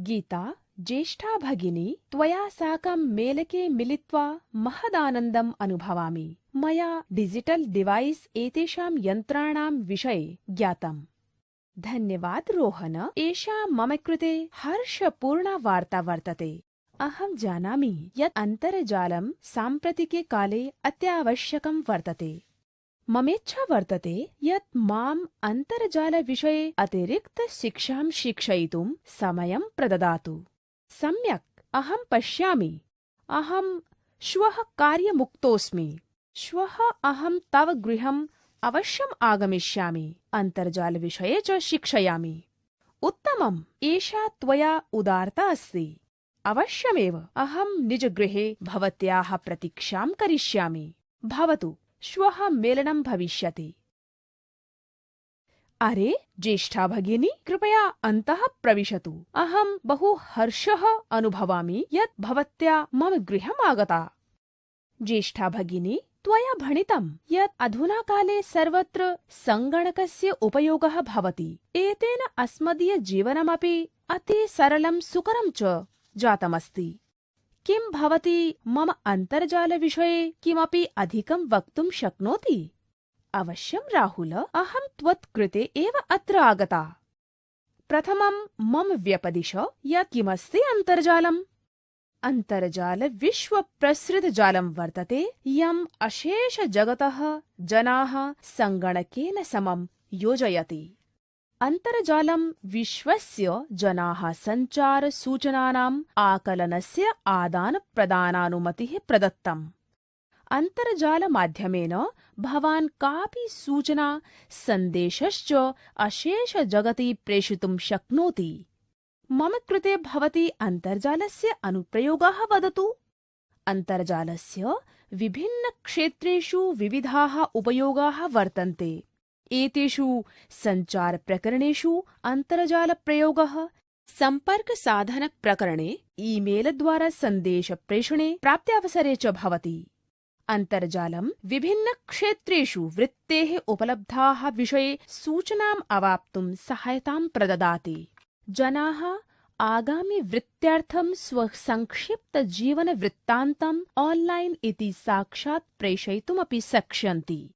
गीता, ज्येष्ठा भगिनी, त्वया साकं मेलके मिलित्वा महदानन्दम् अनुभवामि। मया डिजिटल् डिवाइस् एतेषां यन्त्राणां विषये ज्ञातम्। धन्यवाद रोहन, एषा मम कृते हर्षपूर्णा वार्ता वर्तते। अहं जानामि यत् अन्तर्जालं साम्प्रतिके काले अत्यावश्यकं वर्तते। ममेच्छा वर्तते यत् माम् अन्तर्जालविषये अतिरिक्तशिक्षां शिक्षयितुं समयं प्रददातु। सम्यक्, अहं पश्यामि। अहं श्वः कार्यमुक्तोऽस्मि। श्वः अहं तव गृहम् अवश्यम् आगमिष्यामि। अन्तर्जालविषये च शिक्षयामि। उत्तमम्, एषा त्वया उदारता अस्ति। अवश्यमेव, अहं निजगृहे भवत्याः प्रतीक्षां करिष्यामि। भवतु, श्वः मेलनं भविष्यति। अरे ज्येष्ठा भगिनी, कृपया अन्तः प्रविशतु। अहं बहु हर्षः अनुभवामि यत् भवत्या मम गृहम् आगता। ज्येष्ठा भगिनी, त्वया भणितं यत् अधुना काले सर्वत्र सङ्गणकस्य उपयोगः भवति। एतेन अस्मदीयजीवनमपि अति सरलं सुकरं च जातमस्ति। किं भवती मम अन्तर्जालविषये किमपि अधिकं वक्तुं शक्नोति? अवश्यं राहुल, अहं त्वत्कृते एव अत्र आगता। प्रथमं मम व्यपदिश यत् किमस्ति अन्तर्जालम्। अन्तर्जाल विश्वप्रसृतजालं वर्तते यम् अशेषजगतः जनाः सङ्गणकेन समं योजयति। अन्तर्जालं विश्वस्य जनाः सञ्चारसूचनानाम् आकलनस्य आदानप्रदानानुमतिः प्रदत्तम्। अन्तर्जालमाध्यमेन भवान् कापि सूचना सन्देशश्च अशेषजगति प्रेषितुं शक्नोति। मम कृते भवती अन्तर्जालस्य अनुप्रयोगः वदतु। अन्तर्जालस्य विभिन्नक्षेत्रेषु विविधाः उपयोगाः वर्तन्ते। एतेषु सञ्चारप्रकरणेषु अन्तर्जालप्रयोगः, सम्पर्कसाधनप्रकरणे ईमेलद्वारा सन्देशप्रेषणे प्राप्त्यावसरे च भवति। अन्तर्जालं विभिन्नक्षेत्रेषु वृत्तेः उपलब्धाः विषये सूचनाम् अवाप्तुं सहायतां प्रददाति। जनाः आगामिवृत्त्यर्थं स्वसंक्षिप्तजीवनवृत्तान्तम् ऑनलाइन इति साक्षात् प्रेषयितुमपि शक्ष्यन्ति।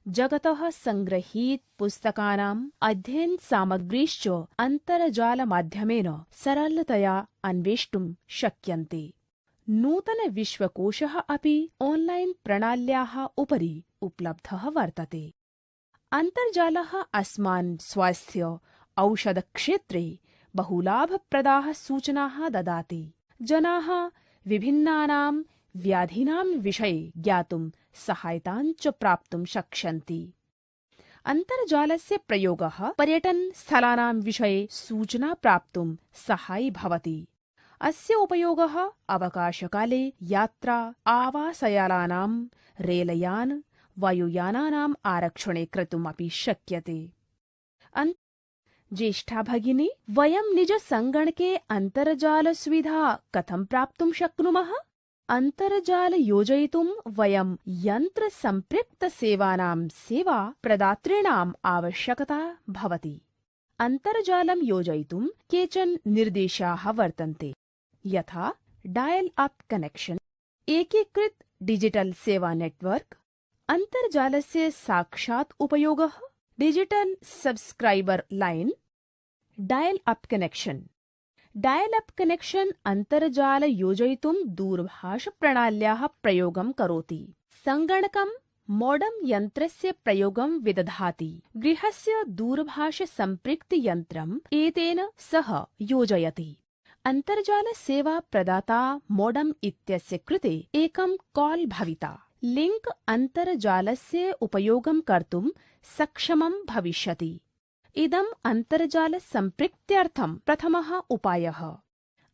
जगतः सङ्गृहीत पुस्तकानाम् अध्ययनसामग्रीश्च अन्तर्जालमाध्यमेन सरलतया अन्वेष्टुं शक्यन्ते। नूतनविश्वकोशः अपि ऑनलाइन प्रणाल्याः उपरि उपलब्धः वर्तते। अन्तर्जालः अस्मान् स्वास्थ्य औषधक्षेत्रे बहुलाभप्रदाः सूचनाः ददाति। जनाः विभिन्नानां व्याधीनां विषये ज्ञातुं सहायतां च प्राप्तुं शक्ष्यन्ति। अन्तर्जालस्य प्रयोगः पर्यटनस्थलानां विषये सूचना प्राप्तुं सहायी भवति। अस्य उपयोगः अवकाशकाले यात्रा, आवासयानां, रेलयान, वायुयानानाम् आरक्षणे कर्तुमपि शक्यते। ज्येष्ठा भगिनी, वयं निजसङ्गणके अन्तर्जालसुविधा कथं प्राप्तुं शक्नुमः? अन्तर्जाल योजयितुं वयं यन्त्रसम्पृक्तसेवानां सेवा प्रदातॄणाम् आवश्यकता भवति। अन्तर्जालं योजयितुं केचन निर्देशाः वर्तन्ते, यथा डायल अप कनेक्शन, एकीकृत डिजिटल सेवा नेटवर्क, अन्तर्जालस्य साक्षात् उपयोगः, digital subscriber line, dial up connection. Dial up connection अन्तर्जाल योजयितुं दूरभाषप्रणाल्याः प्रयोगं करोति। सङ्गणकं मोडम यन्त्रस्य प्रयोगं विदधाति। गृहस्य दूरभाषसम्पृक्तियन्त्रम् एतेन सह योजयति। अन्तर्जालसेवा प्रदाता मोडम इत्यस्य कृते एकं कॉल भविता। लिंक अन्तर्जालस्य उपयोगं कर्तुं सक्षमं भविष्यति। इदम् अन्तर्जालसम्पृक्त्यर्थं प्रथमः उपायः।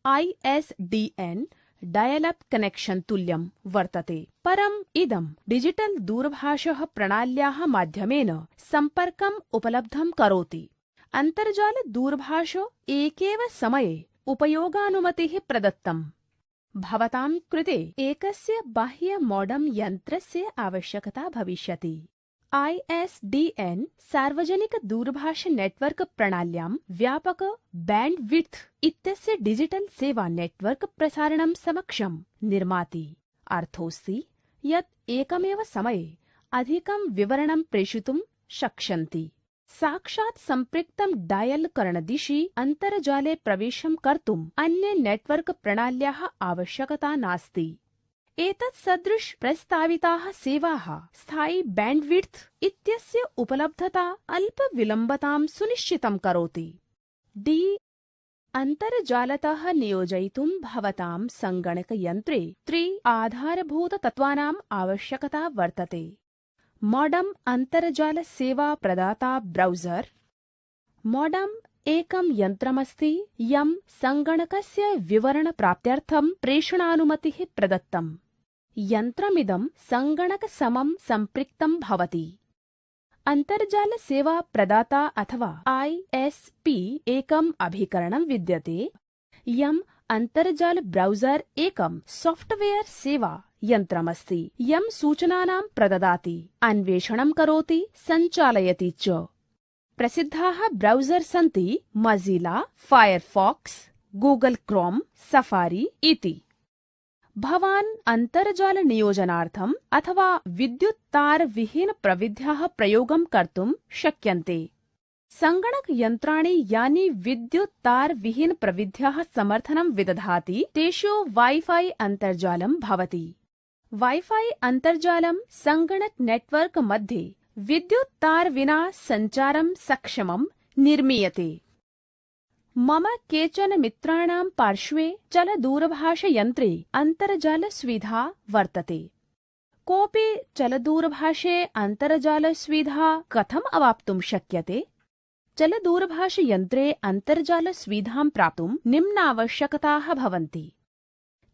ISDN डायल-अप कनेक्शन तुल्यं वर्तते, परम् इदं डिजिटल दूरभाषः प्रणाल्याः माध्यमेन सम्पर्कम् उपलब्धं करोति। अन्तर्जाल दूरभाष एकेव समये उपयोगानुमतिः प्रदत्तम्। भवतां कृते एकस्य बाह्य मोडम यन्त्रस्य आवश्यकता भविष्यति। ISDN सार्वजनिक दूरभाष नेटवर्क प्रणाल्यां व्यापक बैंडविड्थ इत्यस्य डिजिटल सेवा नेटवर्क प्रसारणं समक्षं निर्माति। अर्थोऽस्ति यत् एकमेव समये अधिकं विवरणं प्रेषितुं शक्ष्यन्ति। साक्षात् सम्पृक्तं डायल करणदिशि अन्तर्जाले प्रवेशं कर्तुम् अन्य नेटवर्क प्रणाल्याः आवश्यकता नास्ति। एतत् सदृश प्रस्ताविताः सेवाः स्थायि बैंडविड्थ इत्यस्य उपलब्धता अल्पविलम्बतां सुनिश्चितं करोति। अन्तर्जालतः नियोजयितुं भवतां सङ्गणकयन्त्रे 3 आधारभूततत्त्वानाम् आवश्यकता वर्तते। मॉडम अन्तर्जालसेवा प्रदाता ब्राउज़र। मॉडम एकं यन्त्रमस्ति यं सङ्गणकस्य विवरणप्राप्त्यर्थं प्रेषणानुमतिः प्रदत्तम्। यन्त्रमिदं सङ्गणकसमं सम्पृक्तं भवति। अन्तर्जालसेवा प्रदाता अथवा ISP एकम् अभिकरणं विद्यते यम् अन्तर्जाल ब्राउज़र एकं सॉफ्टवेयर सेवा यन्त्रमस्ति यं सूचनानां प्रददाति, अन्वेषणं करोति, सञ्चालयति च। प्रसिद्धाः ब्राउज़र सन्ति Mozilla, Firefox, Google Chrome, safari इति। भवान् अन्तर्जाल नियोजनार्थम् अथवा विद्युत्तारविहीन प्रविध्याः प्रयोगं कर्तुं शक्यन्ते। सङ्गणकयन्त्राणि यानि विद्युत्तारविहीन प्रविध्याः समर्थनं विदधाति तेषु वाईफाई अन्तर्जालं भवति। वाईफाई अन्तर्जालं सङ्गणक नेटवर्क मध्ये विद्युत्तार विना सञ्चारं सक्षमं निर्मीयते। मम केचन मित्राणां पार्श्वे चलदूरभाषयन्त्रे अन्तर्जालसुविधा वर्तते। कोऽपि चलदूरभाषे अन्तर्जालसुविधा कथम् अवाप्तुं शक्यते? चलदूरभाषयन्त्रे अन्तर्जालसुविधां प्राप्तुं निम्नावश्यकताः भवन्ति।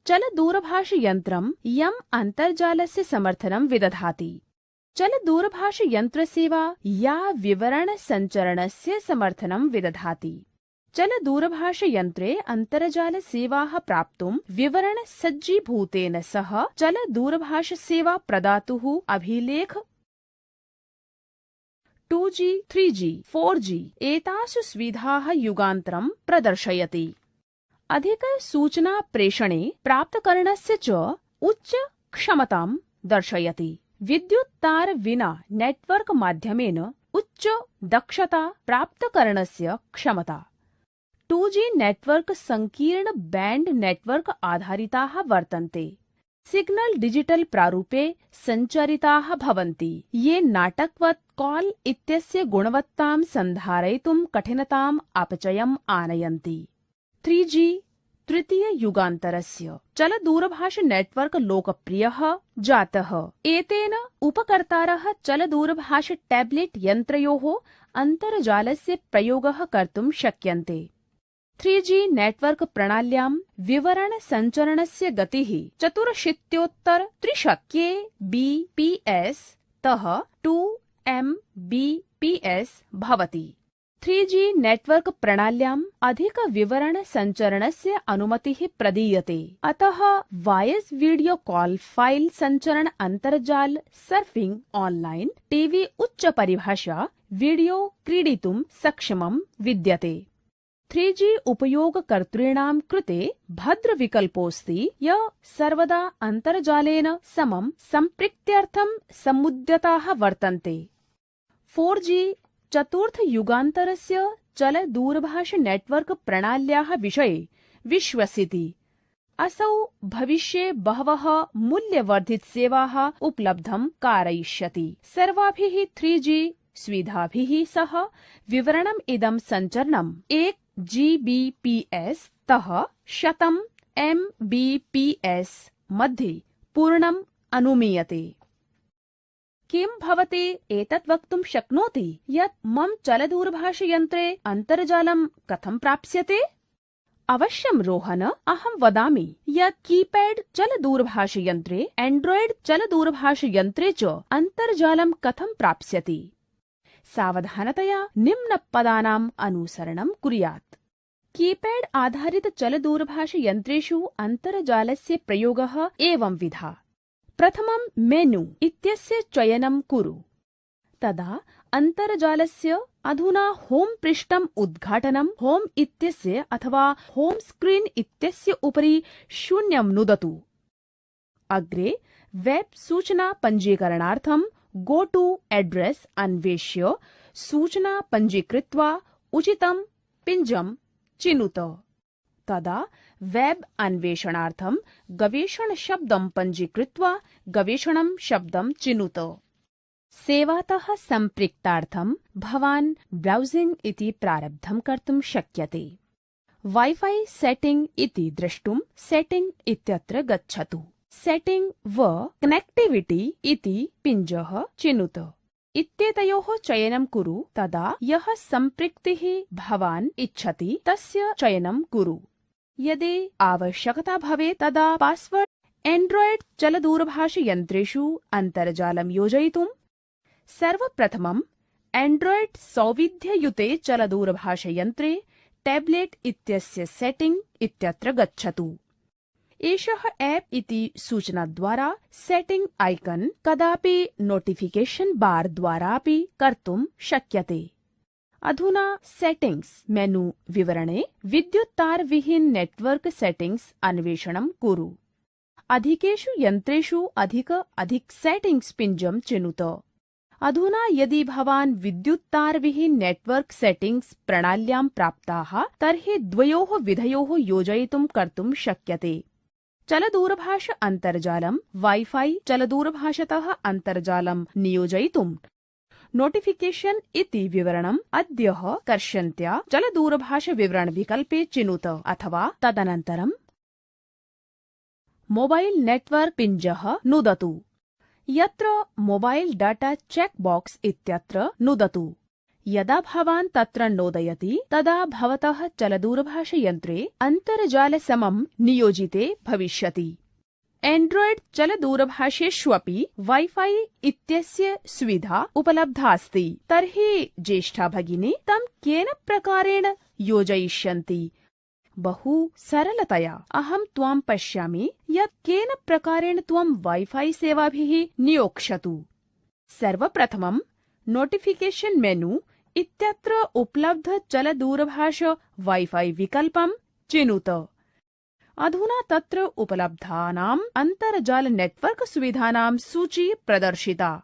चलदूरभाषयन्त्रं यम् अन्तर्जालस्य समर्थनं विदधाति। चलदूरभाषयन्त्रसेवा या विवरणसञ्चरणस्य समर्थनं विदधाति। चलदूरभाषयन्त्रे अन्तर्जालसेवाः प्राप्तुं विवरणसज्जीभूतेन सह चलदूरभाषसेवा प्रदातुः अभिलेख 2G, 3G, 4G एतासु सुविधाः युगान्तरं प्रदर्शयति। अधिकसूचनाप्रेषणे प्राप्तकरणस्य च उच्च क्षमतां दर्शयति। विद्युत्तार विना नेटवर्क माध्यमेन उच्च दक्षता प्राप्तकरणस्य क्षमता। 2G नेटवर्क संकीर्ण बैंड नेटवर्क आधारिताः वर्तन्ते। सिग्नल डिजिटल प्रारूपे सञ्चरिताः भवन्ति, ये नाटकवत् कॉल इत्यस्य गुणवत्तां सन्धारयितुं कठिनताम् अपचयम् आनयन्ति। 3G तृतीय युगान्तरस्य चलदूरभाष नेटवर्क लोकप्रियः जातः। एतेन उपकर्तारः चलदूरभाष टैबलेट यन्त्रयोः अन्तर्जालस्य प्रयोगः कर्तुं शक्यन्ते। 3G नेटवर्क प्रणाल्यां विवरण सञ्चरणस्य गतिः 84 kbps तः 2 Mbps भवति। 3G नेटवर्क प्रणाल्याम् अधिक विवरण सञ्चरणस्य अनुमतिः प्रदीयते। अतः वॉयस वीडियो कॉल फाइल सञ्चरण अन्तर्जाल सर्फिंग ऑनलाइन टीवी उच्च परिभाषा वीडियो क्रीडितुं सक्षमं विद्यते। 3G उपयोगकर्तॄणां कृते भद्रविकल्पोऽस्ति य सर्वदा अन्तर्जालेन समं सम्पृक्त्यर्थं समुद्यताः वर्तन्ते। 4G चतुर्थ युगान्तरस्य चलदूरभाष नेटवर्क प्रणाल्याः विषये विश्वसिति। असौ भविष्ये बहवः मूल्यवर्धितसेवाः उपलब्धं कारयिष्यति। सर्वाभिः 3G सुविधाभिः सह विवरणम् इदं सञ्चरणम् 1 Gbps तः 100 Mbps मध्ये पूर्णम् अनुमीयते। किं भवते एतत् वक्तुं शक्नोति यत् मम चलदूरभाषयन्त्रे अन्तर्जालं कथं प्राप्स्यते? अवश्यं रोहन, अहं वदामि यत् कीपैड चलदूरभाषयन्त्रे, एंड्रॉइड चलदूरभाषयन्त्रे च अन्तर्जालं कथं प्राप्स्यति। सावधानतया निम्नपदानाम् अनुसरणं कुर्यात्। कीपैड आधारित चलदूरभाषयन्त्रेषु अन्तर्जालस्य प्रयोगः एवं विधा। प्रथमं मेनु इत्यस्य चयनं कुरु। तदा अन्तर्जालस्य अधुना होम् पृष्ठम् उद्घाटनं होम् इत्यस्य अथवा होम् स्क्रीन् इत्यस्य उपरि 0 नुदतु। अग्रे वेब् सूचना पञ्जीकरणार्थं गो टु एड्रेस् अन्वेष्य सूचना पञ्जीकृत्वा उचितं पिञ्जं चिनुत। तदा वेब् अन्वेषणार्थं गवेषणशब्दं पञ्जीकृत्वा गवेषणं शब्दं चिनुत। सेवातः सम्पृक्तार्थं भवान् ब्राउजिङ्ग् इति प्रारब्धं कर्तुं शक्यते। वाइफाई सेटिंग इति द्रष्टुं सेटिंग इत्यत्र गच्छतु। सेटिंग व कनेक्टिविटी इति पिञ्जः चिनुत। इत्येतयोः चयनं कुरु। तदा यः सम्पृक्तिः भवान् इच्छति तस्य चयनं कुरु। यदि आवश्यकता भवेत् तदा पास्वर्ड एंड्रॉइड चलदूरभाषयन्त्रेषु अन्तर्जालं योजयितुं सर्वप्रथमं एंड्रॉइड सौविध्ययुते चलदूरभाषयन्त्रे टैब्लेट इत्यस्य सेटिंग इत्यत्र गच्छतु। एषः ऐप् इति सूचनाद्वारा सेटिंग आइकन कदापि नोटिफिकेशन बार द्वारापि कर्तुं शक्यते। अधुना सेटिंग्स् मेनु विवरणे विद्युत्तारविहीन नेटवर्क सेटिंग्स् अन्वेषणं कुरु। अधिकेषु यन्त्रेषु अधिक सेटिंग्स् पिञ्जं चिनुत। अधुना यदि भवान् विद्युत्तारविहीन नेटवर्क सेटिंग्स् प्रणाल्यां प्राप्ताः तर्हि द्वयोः विधयोः योजयितुं कर्तुं शक्यते। चलदूरभाष अन्तर्जालं वाइफाई चलदूरभाषतः अन्तर्जालं नियोजयितुं नोटिफिकेशन इति विवरणम् अद्यः कर्षन्त्या चलदूरभाष विवरण विकल्पे चिनुत अथवा तदनन्तरं मोबाइल नेटवर्क पिञ्जः नुदतु। यत्र मोबाइल डाटा चेक बॉक्स इत्यत्र नुदतु। यदा भवान् तत्र नोदयति तदा भवतः चलदूरभाषयन्त्रे अन्तर्जालसमं नियोजिते भविष्यति। एंड्रॉइड चलदूरभाषेष्वपि वाइफाई इत्यस्य सुविधा उपलब्धा अस्ति। तर्हि ज्येष्ठा भगिनी तं केन प्रकारेण योजयिष्यन्ति? बहु सरलतया अहं त्वां पश्यामि यत् केन प्रकारेण त्वं वाइफाई सेवाभिः नियोक्ष्यतु। सर्वप्रथमं नोटिफिकेशन मेनु इत्यत्र उपलब्ध चलदूरभाष वाइफाई विकल्पं चिनुत। अधुना तत्र उपलब्धानाम् अन्तर्जाल नेटवर्क सुविधानां सूची प्रदर्शिता।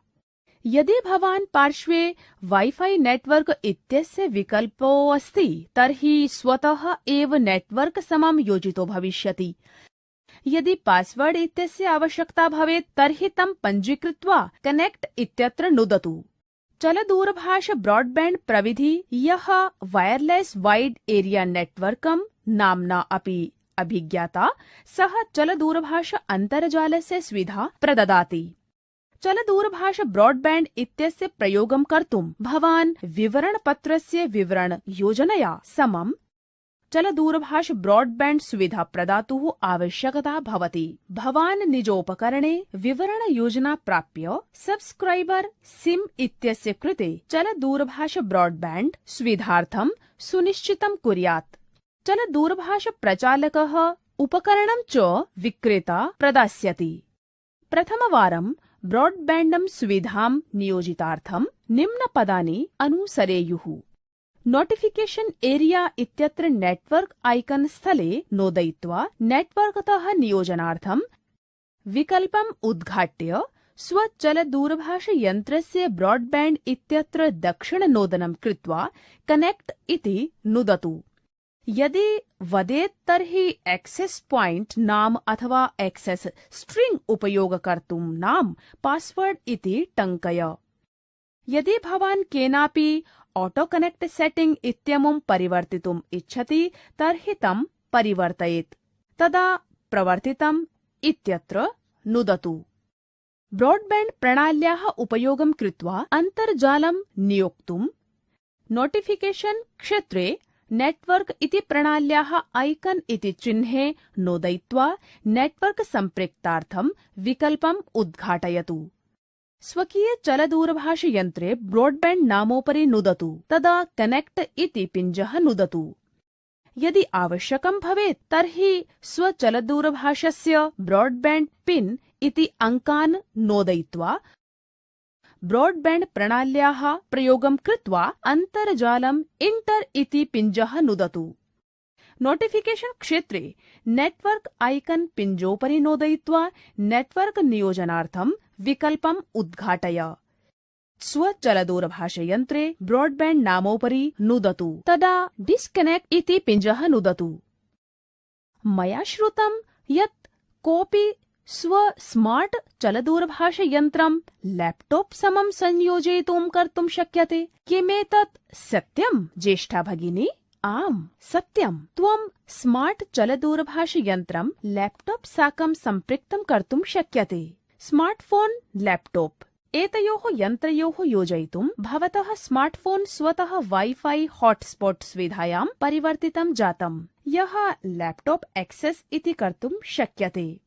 यदि भवान् पार्श्वे वाइफाई नेटवर्क इत्यस्य विकल्पो अस्ति तर्हि स्वतः एव नेटवर्क समं योजितो भविष्यति। यदि पासवर्ड इत्यस्य आवश्यकता भवेत् तर्हि तं पञ्जीकृत्वा कनेक्ट इत्यत्र नुदतु। चलदूरभाष ब्रॉडबैंड प्रविधि यः वायरलेस वाइड एरिया नेटवर्कं नाम्ना अपि अभिज्ञाता सः चलदूरभाष अन्तर्जालस्य सुविधा प्रददाति। चलदूरभाष ब्रॉडबैंड इत्यस्य प्रयोगं कर्तुं भवान् विवरणपत्रस्य विवरण योजनया समं चलदूरभाष ब्रॉडबैंड सुविधा प्रदातुः आवश्यकता भवति। भवान् निजोपकरणे विवरण योजना प्राप्य सब्स्क्राइबर सिम इत्यस्य कृते चलदूरभाष ब्रॉडबैंड सुविधार्थं सुनिश्चितं कुर्यात्। चलदूरभाष प्रचालकः उपकरणं च विक्रेता प्रदास्यति। प्रथमवारं ब्रॉडबैंडं सुविधां नियोजितार्थं निम्नपदानि अनुसरेयुः। नोटिफिकेशन एरिया इत्यत्र नेटवर्क आइकन स्थले नोदयित्वा नेटवर्कतः नियोजनार्थं विकल्पम् उद्घाट्य स्वचलदूरभाषयन्त्रस्य ब्रॉडबैंड इत्यत्र दक्षिणनोदनं कृत्वा कनेक्ट इति नुदतु। यदि वदेत् तर्हि एक्सेस पॉइंट नाम अथवा एक्सेस स्ट्रिंग उपयोगकर्तुं नाम पासवर्ड इति टङ्कय। यदि भवान् केनापि ऑटो कनेक्ट सेटिंग इत्यमुं परिवर्तितुम् इच्छति तर्हि तं परिवर्तयेत्। तदा प्रवर्तितम् इत्यत्र नुदतु। ब्रॉडबैंड प्रणाल्याः उपयोगं कृत्वा अन्तर्जालं नियोक्तुं नोटिफिकेशन क्षेत्रे नेटवर्क इति प्रणाल्याः आइकन इति चिह्ने नोदयित्वा नेटवर्क सम्पृक्तार्थं विकल्पम् उद्घाटयतु। स्वकीय चलदूरभाषयन्त्रे ब्रॉडबैंड नामोपरि नुदतु। तदा कनेक्ट इति पिञ्जः नुदतु। यदि आवश्यकं भवेत् तर्हि स्वचलदूरभाषस्य ब्रॉडबैंड पिन इति अङ्कान् नोदयित्वा ब्रॉडबैंड प्रणाल्याः प्रयोगं कृत्वा अन्तर्जालम् इंटर इति पिञ्जः नुदतु। नोटिफिकेशन क्षेत्रे नेटवर्क आइकन पिञ्जोपरि नोदयित्वा नेटवर्क नियोजनार्थं विकल्पम् उद्घाटय। स्वचलदूरभाषयन्त्रे ब्रॉडबैंड नामोपरि नुदतु, तदा डिस्कनेक्ट इति पिञ्जः नुदतु। मया श्रुतं यत् कोऽपि स्मार्ट चलदूरभाषयन्त्रं लैपटॉप समं संयोजयितुं कर्तुं शक्यते। किमेतत् सत्यं, ज्येष्ठा भगिनी? आम्, सत्यम्। त्वं स्मार्ट चलदूरभाषयन्त्रं लैपटॉप साकं सम्पृक्तं कर्तुं शक्यते। स्मार्टफोन, लैपटॉप एतयोः यन्त्रयोः योजयितुं भवतः स्मार्टफोन स्वतः वाईफाई हॉटस्पॉट सुविधायां परिवर्तितं जातम्, यः लैपटॉप एक्सेस इति कर्तुं शक्यते।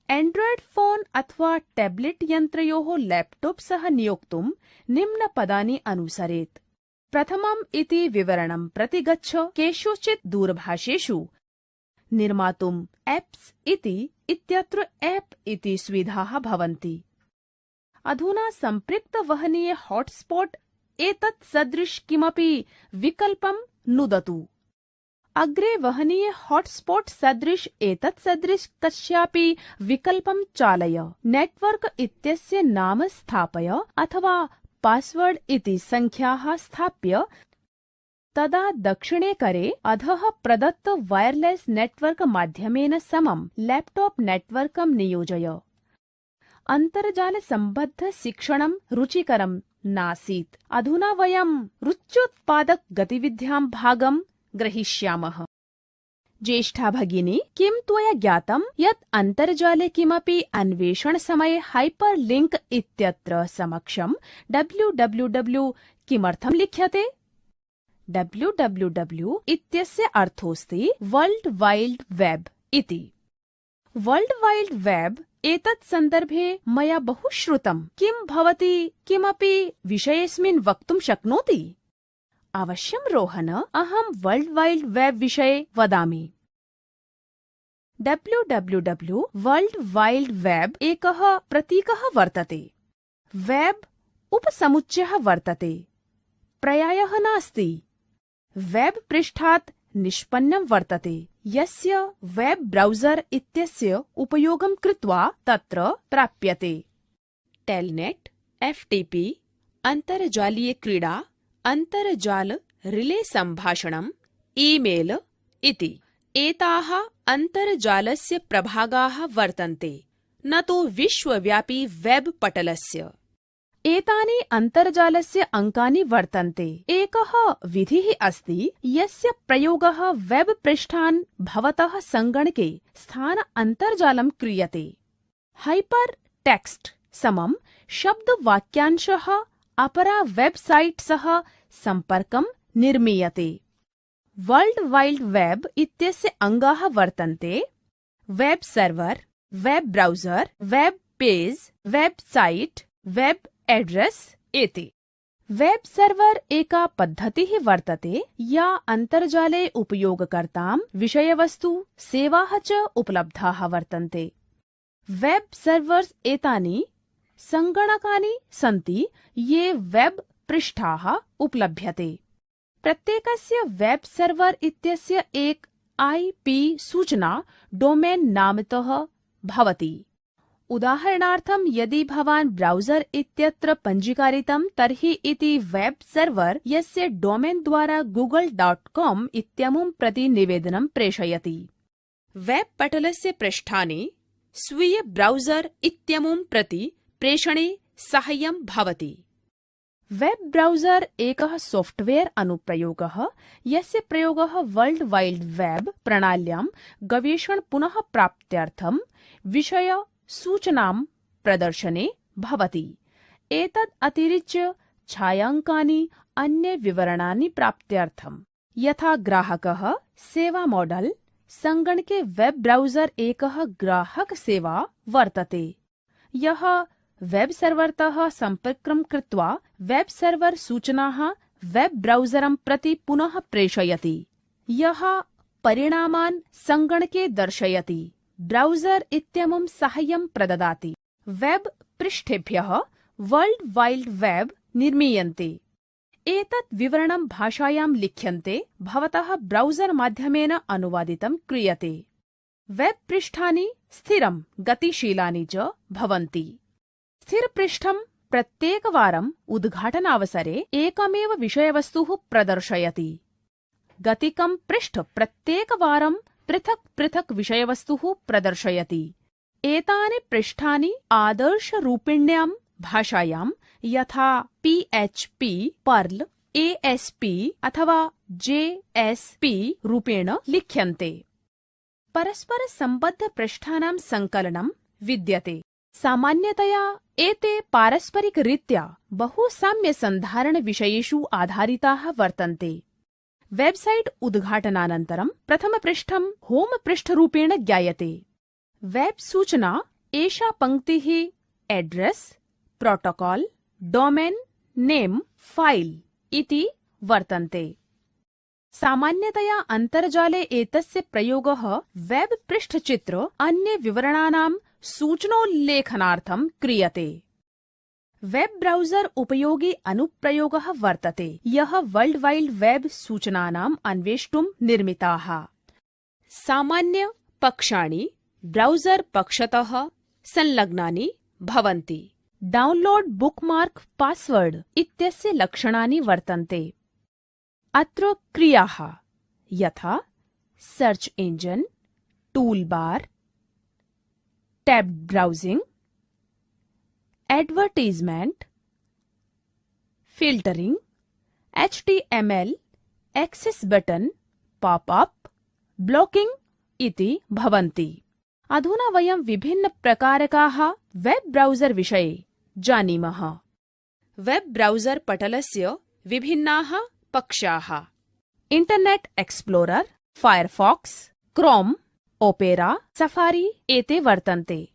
एंड्रॉइड फोन अथवा टैबलेट यन्त्रयोः लैपटॉप सह नियोक्तुं निम्नपदानि अनुसरेत्। प्रथमम् इति विवरणं प्रति गच्छ। केषुचित् दूरभाषेषु निर्मातुम् एप्स् इत्यत्र एप् इति सुविधाः भवन्ति। अधुना सम्पृक्त वहनीय हॉटस्पॉट एतत् सदृश किमपि विकल्पं नुदतु। अग्रे वहनीय हॉटस्पॉट सदृश एतत् सदृश कस्यापि विकल्पं चालय। नेटवर्क इत्यस्य नाम स्थापय अथवा पासवर्ड इति संख्याः स्थाप्य तदा दक्षिणे करे अधः प्रदत्त वायरलेस नेटवर्क माध्यमेन समं लैपटॉप नेटवर्कं नियोजय। अन्तर्जाल सम्बद्ध शिक्षणं रुचिकरं नासीत्। अधुना वयं रुच्योत्पादक गतिविध्यां भागं ग्रहीष्यामः। ज्येष्ठा भगिनी, किं त्वया ज्ञातं यत् अन्तर्जाले किमपि अन्वेषणसमये हाइपर लिंक इत्यत्र समक्षं www किमर्थं लिख्यते? www इत्यस्य अर्थोऽस्ति वर्ल्ड वाइड वेब इति। वर्ल्ड वाइड वेब एतत् सन्दर्भे मया बहु श्रुतं। किं भवती किमपि विषयेऽस्मिन् वक्तुं शक्नोति? अवश्यं रोहन, अहं वर्ल्ड वाइड वेब विषये वदामि। www वर्ल्ड वाइड वेब एकः प्रतीकः वर्तते। वेब उपसमुच्चयः वर्तते, पर्यायः नास्ति। वेब पृष्ठात् निष्पन्नं वर्तते, यस्य वेब ब्राउजर इत्यस्य उपयोगं कृत्वा तत्र प्राप्यते। टेलनेट, एफटीपी, अन्तर्जालीय क्रीडा, अन्तर्जाल रिले सम्भाषणम्, ईमेल इति एताः अन्तर्जालस्य प्रभागाः वर्तन्ते, न तु विश्वव्यापी वेब पटलस्य। एतानि अन्तर्जालस्य अङ्कानि वर्तन्ते। एकः विधिः अस्ति यस्य प्रयोगः वेब पृष्ठान् भवतः सङ्गणके स्थान अन्तर्जालं क्रियते। हाइपर टेक्स्ट समं शब्दवाक्यांशः अपरा वेबसाइट सह सम्पर्कं निर्मीयते। वर्ल्ड वाइड वेब इत्यस्य अङ्गाः वर्तन्ते web server, web browser, web page, website, web address इति। वेब सर्वर एका पद्धतिः वर्तते या अन्तर्जाले उपयोगकर्तां विषयवस्तु सेवाः च उपलब्धाः वर्तन्ते। वेब सर्वर्स् एतानि सङ्गणकानि सन्ति ये वेब पृष्ठाः उपलभ्यते। प्रत्येकस्य वेब सर्वर इत्यस्य एक IP सूचना डोमेन नामतः भवति। उदाहरणार्थं यदि भवान् ब्राउजर इत्यत्र पञ्जीकारितं तर्हि इति वेब सर्वर यस्य डोमेन द्वारा google.com इत्यमुं प्रति निवेदनं प्रेषयति। वेब पटलस्य पृष्ठानि स्वीय ब्राउजर इत्यमुं प्रति प्रेषणे साहाय्यं भवति। वेब ब्राउजर एकः सॉफ्टवेयर अनुप्रयोगः यस्य प्रयोगः वर्ल्ड वाइड वेब प्रणाल्यां गवेषण पुनः प्राप्त्यर्थं विषय सूचनां प्रदर्शने भवति। एतद् अतिरिच्य छायांकानि अन्य विवरणानि प्राप्त्यर्थं यथा ग्राहकः सेवा मॉडल सङ्गणके वेब ब्राउजर एकः ग्राहक सेवा वर्तते यः वेब सर्वरतः सम्पर्कं कृत्वा वेब सर्वर सूचनाः वेब ब्राउजरं प्रति पुनः प्रेषयति यः परिणामान् सङ्गणके दर्शयति। ब्राउजर इत्यमुं साहाय्यं प्रददाति। वेब पृष्ठेभ्यः वर्ल्ड वाइड वेब निर्मीयन्ते। एतत् विवरणं भाषायां लिख्यन्ते, भवतः ब्राउज़र् माध्यमेन अनुवादितं क्रियते। वेब पृष्ठानि स्थिरं गतिशीलानि च भवन्ति। स्थिरपृष्ठं प्रत्येकवारम् उद्घाटनावसरे एकमेव विषयवस्तुः प्रदर्शयति। गतिकं पृष्ठ प्रत्येकवारं पृथक् पृथक् विषयवस्तुः प्रदर्शयति। एतानि पृष्ठानि आदर्शरूपिण्यां भाषायां यथा PHP, पर्ल, ASP अथवा JSP रूपेण लिख्यन्ते। परस्परसम्बद्धपृष्ठानां सङ्कलनं विद्यते। सामान्यतया एते पारस्परिकरीत्या बहुसाम्यसन्धारणविषयेषु आधारिताः वर्तन्ते। वेबसाइट उद्घाटनानन्तरं प्रथमपृष्ठं होम पृष्ठरूपेण ज्ञायते। वेब सूचना एषा पङ्क्तिः address, protocol, domain name, file इति वर्तन्ते। सामान्यतया अन्तर्जाले एतस्य प्रयोगः वेब पृष्ठचित्र अन्य विवरणानां सूचनोल्लेखनार्थं क्रियते। वेब ब्राउज़र उपयोगी अनुप्रयोगः वर्तते, यः वर्ल्ड वाइड वेब सूचनानाम् अन्वेष्टुं निर्मिताः। सामान्य पक्षाणि ब्राउज़र पक्षतः संलग्नानि भवन्ति। डाउनलोड बुकमार्क पासवर्ड इत्यस्य लक्षणानि वर्तन्ते। अत्र क्रियाः यथा search engine, tool bar, tabbed browsing, advertisement, filtering, HTML, access button, pop up, blocking इति भवन्ति। अधुना वयं विभिन्नप्रकारकाः वेब ब्राउज़र विषये जानीमः। वेब ब्राउज़र पटलस्य विभिन्नाः पक्षाः Internet Explorer, Firefox, Chrome, Opera, Safari एते वर्तन्ते।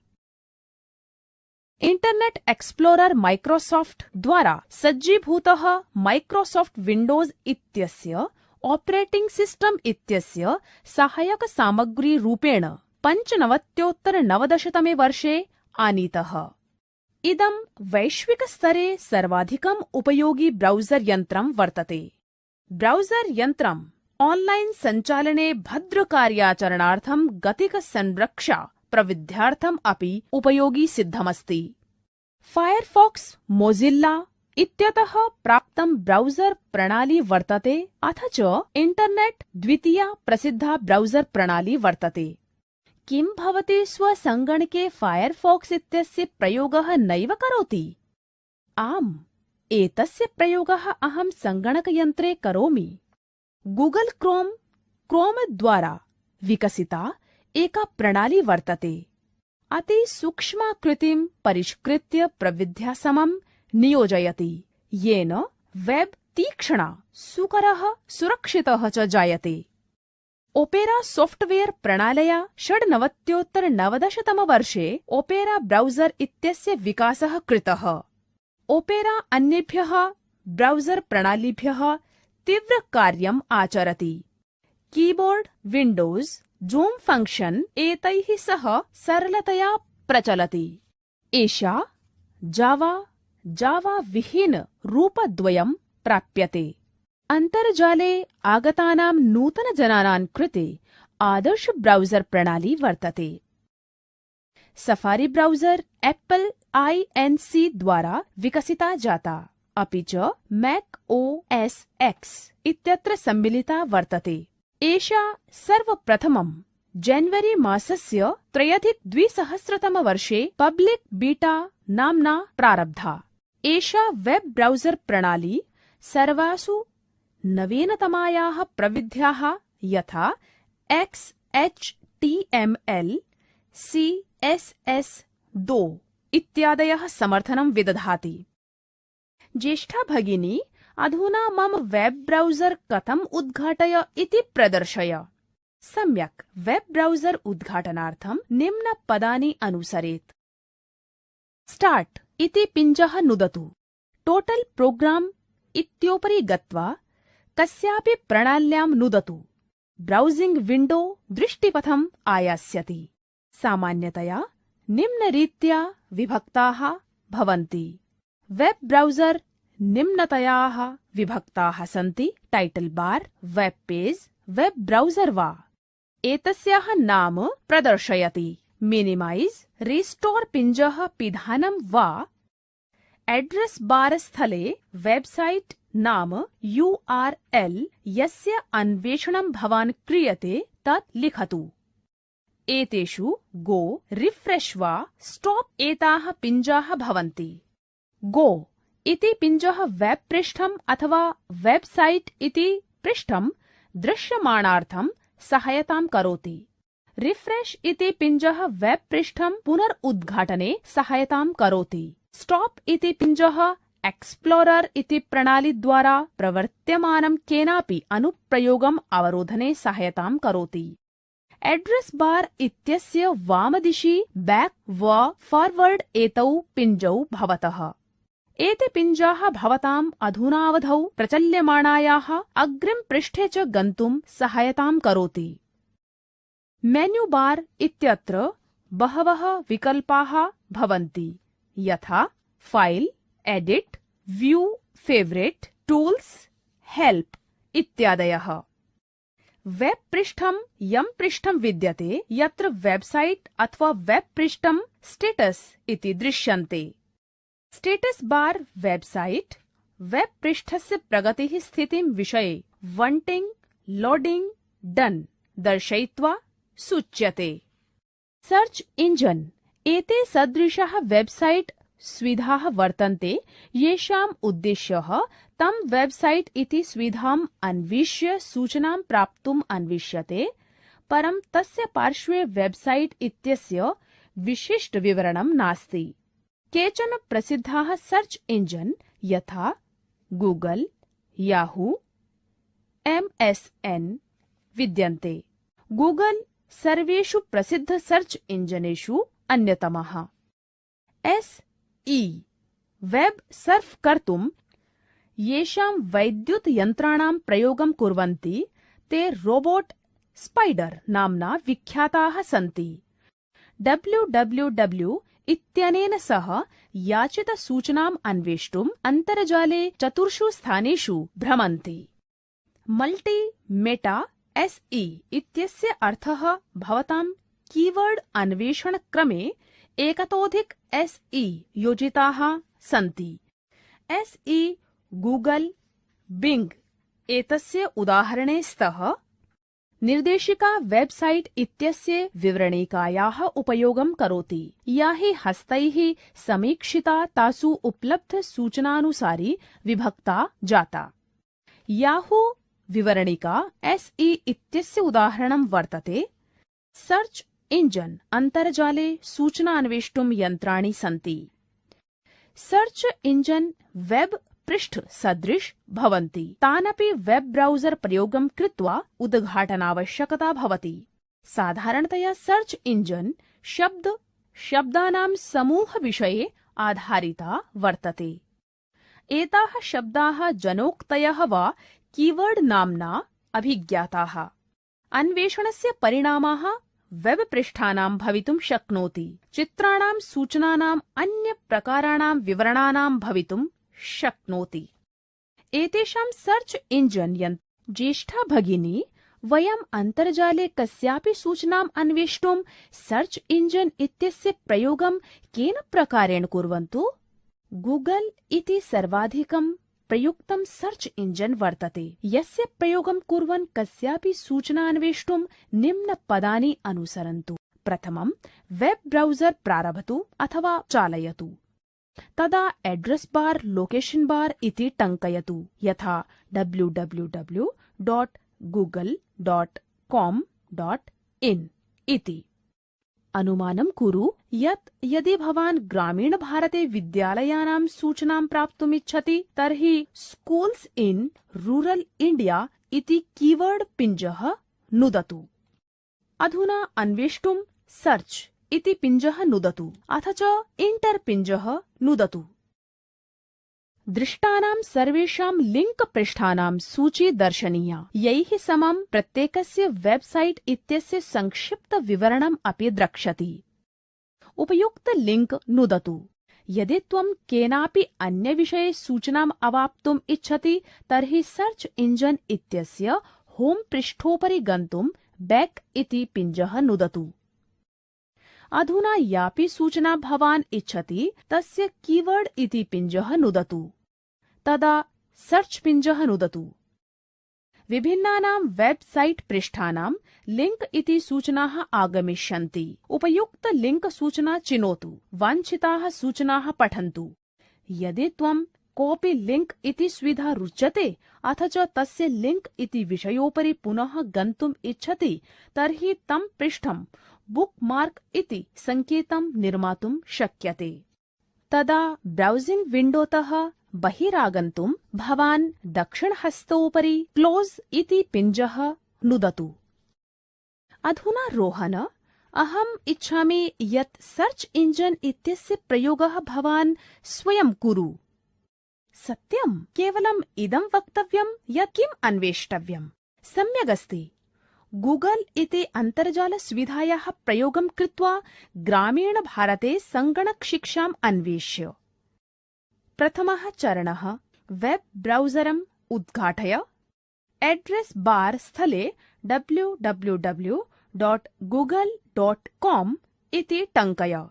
इंटरनेट एक्सप्लोरर माइक्रोसॉफ्ट द्वारा सज्जीभूतः माइक्रोसॉफ्ट विंडोज इत्यस्य ऑपरेटिंग सिस्टम इत्यस्य सहायकसामग्री रूपेण 95-90तमे वर्षे आनीतः। इदं वैश्विकस्तरे सर्वाधिकम् उपयोगी ब्राउज़र यन्त्रं वर्तते। ब्राउज़र यन्त्रम् ऑनलाइन सञ्चालने भद्रकार्याचरणार्थं गतिकसंरक्षा प्रविध्यार्थम् अपि उपयोगी सिद्धमस्ति। फायरफॉक्स मोजिल्ला इत्यतः प्राप्तं ब्राउज़र प्रणाली वर्तते, अथ च इंटरनेट द्वितीया प्रसिद्धा ब्राउज़र प्रणाली वर्तते। किं भवती स्वसङ्गणके फायरफॉक्स इत्यस्य प्रयोगः नैव करोति? आम्, एतस्य प्रयोगः अहं सङ्गणकयन्त्रे करोमि। गूगल क्रोम द्वारा विकसिता एका प्रणाली वर्तते। अतिसूक्ष्माकृतिं परिष्कृत्य प्रविध्या समं नियोजयति, येन वेब तीक्ष्णा, सुकरः, सुरक्षितः च जायते। ओपेरा सॉफ्टवेयर प्रणालया 96-90 वर्षे ओपेरा ब्राउज़र इत्यस्य विकासः कृतः। ओपेरा अन्येभ्यः ब्राउज़र प्रणालीभ्यः तीव्रकार्यम् आचरति। कीबोर्ड, विंडोज, जूम फंक्शन एतैः सह सरलतया प्रचलति। एषा जावा विहीन रूपद्वयं प्राप्यते। अन्तर्जाले आगतानां नूतनजनानां कृते आदर्श ब्राउज़र प्रणाली वर्तते। सफारी ब्राउज़र एप्पल INC द्वारा विकसिता जाता, अपि च मैक OS X इत्यत्र सम्मिलिता वर्तते। एषा सर्वप्रथमं जनवरी मासस्य 2003 वर्षे पब्लिक बीटा नाम्ना प्रारब्धा। एषा वेब ब्राउज़र प्रणाली सर्वासु नवीनतमायाः प्रविध्याः यथा XHTML, CSS2 इत्यादयः समर्थनं विदधाति। ज्येष्ठा भगिनी, अधुना मम वेब ब्राउज़र कथम् उद्घाटय इति प्रदर्शय। सम्यक्, वेब ब्राउज़र उद्घाटनार्थं निम्नपदानि अनुसरेत्। स्टार्ट् इति पिञ्जः नुदतु। टोटल प्रोग्राम इत्योपरि गत्वा कस्यापि प्रणाल्यां नुदतु। ब्राउजिंग विंडो दृष्टिपथम् आयास्यति। सामान्यतया निम्नरीत्या विभक्ताः भवन्ति। वेब ब्राउजर निम्नतयाः विभक्ताः सन्ति। Title bar, web page, web browser वा एतस्याः नाम प्रदर्शयति। मिनिमाइज, रिस्टोर पिञ्जः पिधानं वा एड्रेस बार स्थले वेबसाइट नाम URL यस्य अन्वेषणं भवान् क्रियते तत् लिखतु। एतेषु गो, रिफ्रेश वा स्टॉप एताः पिञ्जाः भवन्ति। गो इति पिञ्जः वेब पृष्ठम् अथवा वेबसाइट इति पृष्ठं दृश्यमानार्थं सहायतां करोति। रिफ्रेश इति पिञ्जः वेब पृष्ठं पुनरुद्घाटने सहायतां करोति। स्टॉप इति पिञ्जः एक्सप्लोरर इति प्रणालीद्वारा प्रवर्त्यमानं केनापि अनुप्रयोगम् अवरोधने सहायतां करोति। एड्रेस बार इत्यस्य वामदिशि बैक वा फॉरवर्ड एतौ पिञ्जौ भवतः। एते पिञ्जाः भवताम् अधुनावधौ प्रचल्यमानायाः अग्रिमपृष्ठे च गन्तुं सहायतां करोति। मेन्यू बार इत्यत्र बहवः विकल्पाः भवन्ति, यथा file, edit, view, favourite, tools, help इत्यादयः। वेब पृष्ठं यं पृष्ठं विद्यते यत्र वेबसाइट अथवा वेब पृष्ठं स्टेटस इति दृश्यन्ते। स्टेटस बार वेबसाइट वेब पृष्ठस्य प्रगतिः स्थितिं विषये वंटिंग, लोडिंग, डन दर्शयित्वा सूच्यते। सर्च इंजन एते सदृशाः वेबसाइट सुविधाः वर्तन्ते येषाम् उद्देश्यः तं वेबसाइट इति सुविधाम् अन्विष्य सूचनां प्राप्तुम् अन्विष्यते, परं तस्य पार्श्वे वेबसाइट इत्यस्य विशिष्ट विवरणं नास्ति। केचन प्रसिद्धाः सर्च इंजन यथा गूगल, याहू, MSN विद्यन्ते। गूगल सर्वेषु प्रसिद्ध सर्च इंजनेषु अन्यतमः। SE वेब सर्फ कर्तुं येषां वैद्युत यन्त्राणां प्रयोगं कुर्वन्ति ते रोबोट स्पाइडर नाम्ना विख्याताः सन्ति। www इत्यनेन सह याचितसूचनाम् अन्वेष्टुम् अन्तर्जाले 4 स्थानेषु भ्रमन्ति। मल्टी मेटा SE इत्यस्य अर्थः भवतां कीवर्ड अन्वेषणक्रमे एकतोऽधिक SE योजिताः सन्ति। SE गूगल, बिंग एतस्य उदाहरणे स्तः। निर्देशिका वेबसाइट इत्यस्य विवरणिकायाः उपयोगं करोति, या हि हस्तैः समीक्षिता तासु उपलब्धसूचनानुसारि विभक्ता जाता। याहू विवरणिका SE इत्यस्य उदाहरणं वर्तते। सर्च इंजन अन्तर्जाले सूचना अन्वेष्टुं यन्त्राणि सन्ति। सर्च इंजन वेब पृष्ठ सदृश भवन्ति, तानपि वेब ब्राउजर प्रयोगं कृत्वा उद्घाटनावश्यकता भवति। साधारणतया सर्च इंजन शब्दानां समूहविषये आधारिता वर्तते। एताः शब्दाः जनोक्तयः वा कीवर्ड नाम्ना अभिज्ञाताः। अन्वेषणस्य परिणामाः वेब पृष्ठानां भवितुं शक्नोति, चित्राणां, सूचनानां, अन्य प्रकाराणां विवरणानां भवितुं शक्नोति। एतेषां सर्च इंजन ज्येष्ठा भगिनी, वयम् अन्तर्जाले कस्यापि सूचनाम् अन्वेष्टुं सर्च इंजन इत्यस्य प्रयोगं केन प्रकारेण कुर्वन्तु। गूगल इति सर्वाधिकं प्रयुक्तं सर्च इंजन वर्तते, यस्य प्रयोगं कुर्वन् कस्यापि सूचना अन्वेष्टुं निम्नपदानि अनुसरन्तु। प्रथमं वेब ब्राउजर प्रारभतु अथवा चालयतु। तदा एड्रेस बार, लोकेशन बार इति टङ्कयतु, यथा www.google.com.in इति। अनुमानं कुरु यत् यदि भवान् ग्रामीणभारते विद्यालयानां सूचनां प्राप्तुमिच्छति तर्हि स्कूल्स इन रूरल इंडिया इति कीवर्ड पिञ्जः नुदतु। अधुना अन्वेष्टुं सर्च इति पिञ्जः नुदतु, अथ च इंटर पिञ्जः नुदतु। दृष्टानां सर्वेषां लिंक पृष्ठानां सूची दर्शनीया, यैः समं प्रत्येकस्य वेबसाइट इत्यस्य संक्षिप्त विवरणम् अपि द्रक्ष्यति। उपयुक्त लिंक नुदतु। यदि त्वं केनापि अन्यविषये सूचनाम् अवाप्तुम् इच्छति तर्हि सर्च इंजन इत्यस्य होम पृष्ठोपरि गन्तुं बैक इति पिञ्जः नुदतु। अधुना यापि सूचना भवान् इच्छति तस्य कीवर्ड इति पिञ्जः नुदतु। तदा सर्च पिञ्जः नुदतु। विभिन्नानां वेबसाइट पृष्ठानां लिंक इति सूचनाः आगमिष्यन्ति। उपयुक्त लिंक सूचना चिनोतु। वाञ्छिताः सूचनाः पठन्तु। यदि त्वं कोऽपि लिंक इति सुविधा रुच्यते अथ च तस्य लिंक इति विषयोपरि पुनः गन्तुम् इच्छति तर्हि तं पृष्ठं बुकमार्क इति संकेतं निर्मातुं शक्यते। तदा ब्राउजिंग विंडोतः बहिरागन्तुं भवान् दक्षिणहस्तोपरि क्लोज इति पिञ्जः नुदतु। अधुना रोहन, अहम् इच्छामि यत् सर्च इंजन इत्यस्य प्रयोगः भवान् स्वयं कुरु। सत्यम्, केवलम् इदं वक्तव्यं यत् किम् अन्वेष्टव्यम्। सम्यगस्ति। गूगल इति अन्तर्जालसुविधायाः प्रयोगं कृत्वा ग्रामीणभारते सङ्गणकशिक्षाम् अन्वेष्य। प्रथमः चरणः, वेब ब्राउजरम् उद्घाटय। एड्रेस बार स्थले www.google.com इति टङ्कय।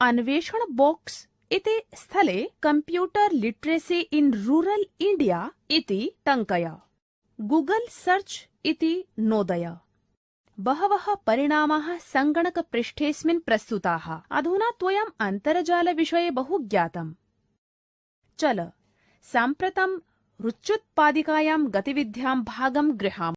अन्वेषण बॉक्स इति स्थले computer literacy in rural India इति टङ्कय। गूगल सर्च इति नोदय। बहवः परिणामाः सङ्गणकपृष्ठेऽस्मिन् प्रस्तुताः। अधुना त्वयम् अन्तर्जालविषये बहु ज्ञातम्। चल साम्प्रतं रुच्युत्पादिकायां गतिविध्यां भागं गृहामः।